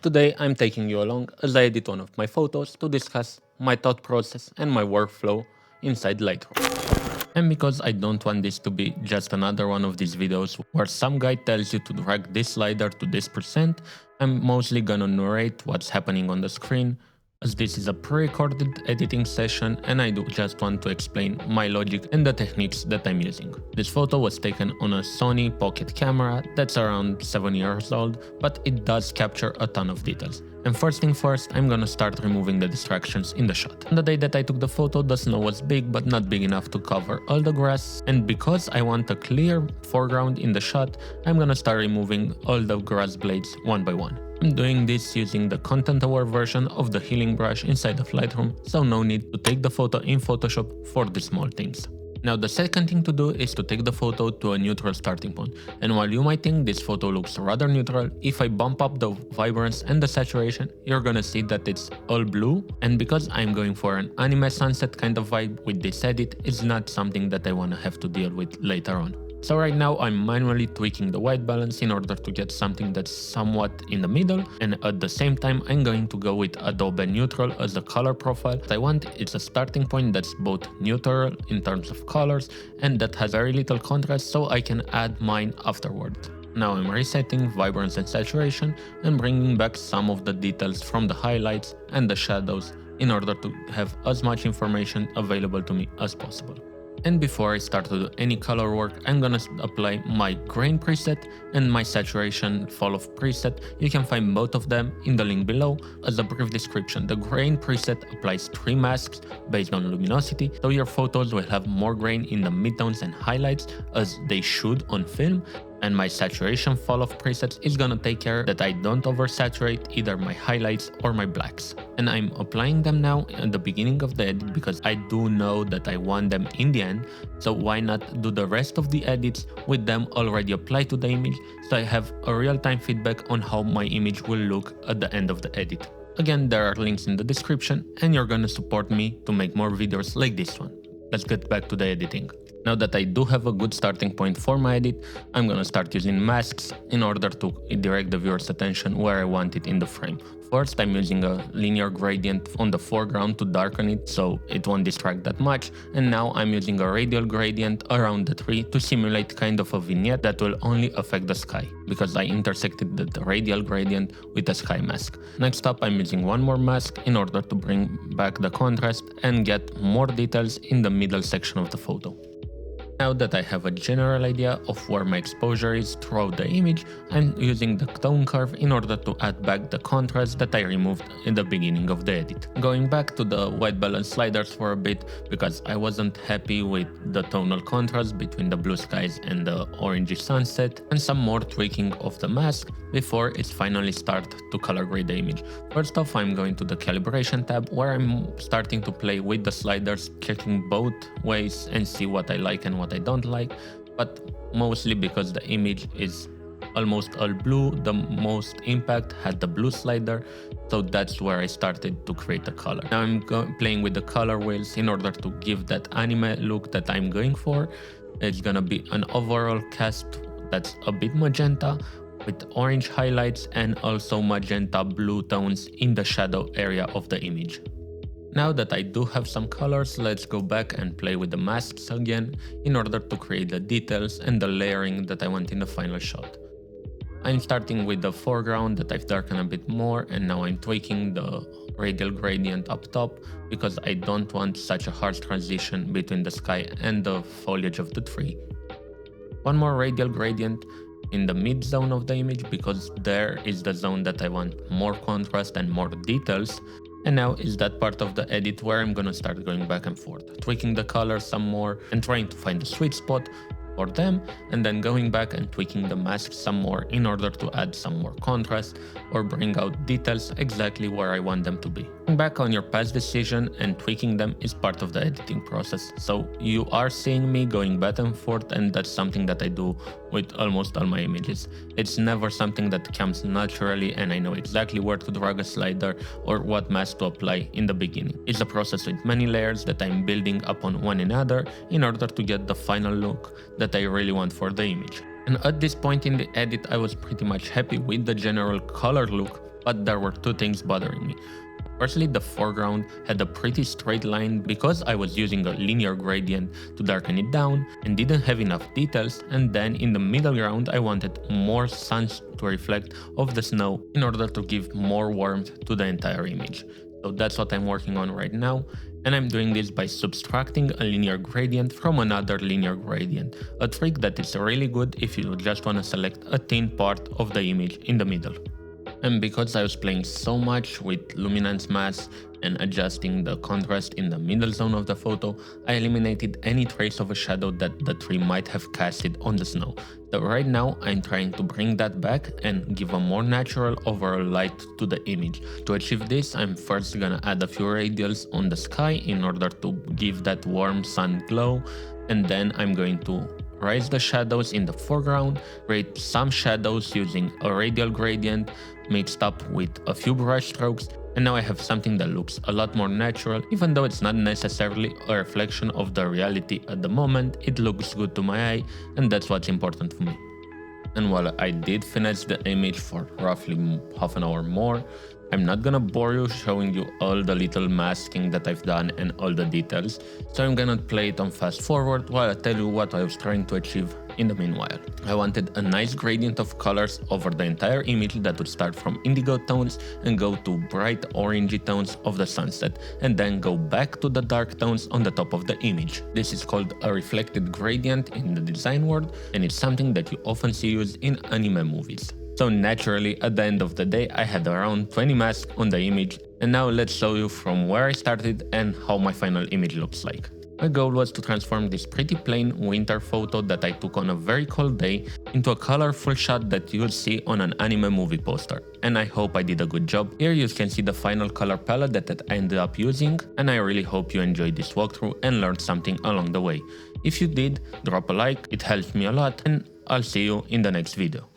Today I'm taking you along as I edit one of my photos to discuss my thought process and my workflow inside Lightroom. And because I don't want this to be just another one of these videos where some guy tells you to drag this slider to this percent, I'm mostly gonna narrate what's happening on the screen, as this is a pre-recorded editing session and I do just want to explain my logic and the techniques that I'm using. This photo was taken on a Sony Pocket camera that's around 7 years old, but it does capture a ton of details. And first thing first, I'm gonna start removing the distractions in the shot. On the day that I took the photo, the snow was big but not big enough to cover all the grass, and because I want a clear foreground in the shot, I'm gonna start removing all the grass blades one by one. I'm doing this using the content-aware version of the healing brush inside of Lightroom, so no need to take the photo in Photoshop for the small things. Now the second thing to do is to take the photo to a neutral starting point, and while you might think this photo looks rather neutral, if I bump up the vibrance and the saturation, you're gonna see that it's all blue, and because I'm going for an anime sunset kind of vibe with this edit, it's not something that I wanna have to deal with later on. So right now I'm manually tweaking the white balance in order to get something that's somewhat in the middle, and at the same time I'm going to go with Adobe Neutral as the color profile. What I want is a starting point that's both neutral in terms of colors and that has very little contrast, so I can add mine afterward. Now I'm resetting vibrance and saturation and bringing back some of the details from the highlights and the shadows in order to have as much information available to me as possible. And before I start to do any color work, I'm gonna apply my grain preset and my saturation fall off preset. You can find both of them in the link below. As a brief description, the grain preset applies 3 masks based on luminosity, so your photos will have more grain in the midtones and highlights as they should on film. And my saturation fall off presets is gonna take care that I don't oversaturate either my highlights or my blacks. And I'm applying them now at the beginning of the edit because I do know that I want them in the end, so why not do the rest of the edits with them already applied to the image, so I have a real-time feedback on how my image will look at the end of the edit. Again, there are links in the description and you're gonna support me to make more videos like this one. Let's get back to the editing. Now that I do have a good starting point for my edit, I'm gonna start using masks in order to direct the viewer's attention where I want it in the frame. First, I'm using a linear gradient on the foreground to darken it so it won't distract that much, and now I'm using a radial gradient around the tree to simulate kind of a vignette that will only affect the sky, because I intersected the radial gradient with a sky mask. Next up, I'm using one more mask in order to bring back the contrast and get more details in the middle section of the photo. Now that I have a general idea of where my exposure is throughout the image, I'm using the tone curve in order to add back the contrast that I removed in the beginning of the edit. Going back to the white balance sliders for a bit because I wasn't happy with the tonal contrast between the blue skies and the orangey sunset, and some more tweaking of the mask before it finally starts to color grade the image. First off, I'm going to the calibration tab where I'm starting to play with the sliders, checking both ways and see what I like and what I don't like, but mostly because the image is almost all blue, the most impact had the blue slider, so that's where I started to create the color. Now I'm playing with the color wheels in order to give that anime look that I'm going for. It's gonna be an overall cast that's a bit magenta with orange highlights and also magenta blue tones in the shadow area of the image. Now that I do have some colors, let's go back and play with the masks again in order to create the details and the layering that I want in the final shot. I'm starting with the foreground that I've darkened a bit more, and now I'm tweaking the radial gradient up top because I don't want such a harsh transition between the sky and the foliage of the tree. One more radial gradient in the mid zone of the image because there is the zone that I want more contrast and more details. And now is that part of the edit where I'm gonna start going back and forth, tweaking the colors some more and trying to find the sweet spot for them, and then going back and tweaking the masks some more in order to add some more contrast or bring out details exactly where I want them to be. Going back on your past decision and tweaking them is part of the editing process, so you are seeing me going back and forth, and that's something that I do with almost all my images. It's never something that comes naturally and I know exactly where to drag a slider or what mask to apply in the beginning. It's a process with many layers that I'm building upon one another in order to get the final look that I really want for the image. And at this point in the edit, I was pretty much happy with the general color look, but there were two things bothering me. Firstly, the foreground had a pretty straight line because I was using a linear gradient to darken it down and didn't have enough details, and then in the middle ground I wanted more sun to reflect off the snow in order to give more warmth to the entire image. So that's what I'm working on right now, and I'm doing this by subtracting a linear gradient from another linear gradient, a trick that is really good if you just want to select a thin part of the image in the middle. And because I was playing so much with luminance mask and adjusting the contrast in the middle zone of the photo, I eliminated any trace of a shadow that the tree might have casted on the snow. So right now I'm trying to bring that back and give a more natural overall light to the image. To achieve this, I'm first gonna add a few radials on the sky in order to give that warm sun glow, and then I'm going to raise the shadows in the foreground, create some shadows using a radial gradient mixed up with a few brush strokes, and now I have something that looks a lot more natural. Even though it's not necessarily a reflection of the reality at the moment, it looks good to my eye, and that's what's important for me. And while I did finish the image for roughly half an hour more, I'm not gonna bore you showing you all the little masking that I've done and all the details, so I'm gonna play it on fast forward while I tell you what I was trying to achieve in the meanwhile. I wanted a nice gradient of colors over the entire image that would start from indigo tones and go to bright orangey tones of the sunset, and then go back to the dark tones on the top of the image. This is called a reflected gradient in the design world, and it's something that you often see used in anime movies. So naturally, at the end of the day, I had around 20 masks on the image, and now let's show you from where I started and how my final image looks like. My goal was to transform this pretty plain winter photo that I took on a very cold day into a colorful shot that you'll see on an anime movie poster, and I hope I did a good job. Here you can see the final color palette that I ended up using, and I really hope you enjoyed this walkthrough and learned something along the way. If you did, drop a like, it helps me a lot, and I'll see you in the next video.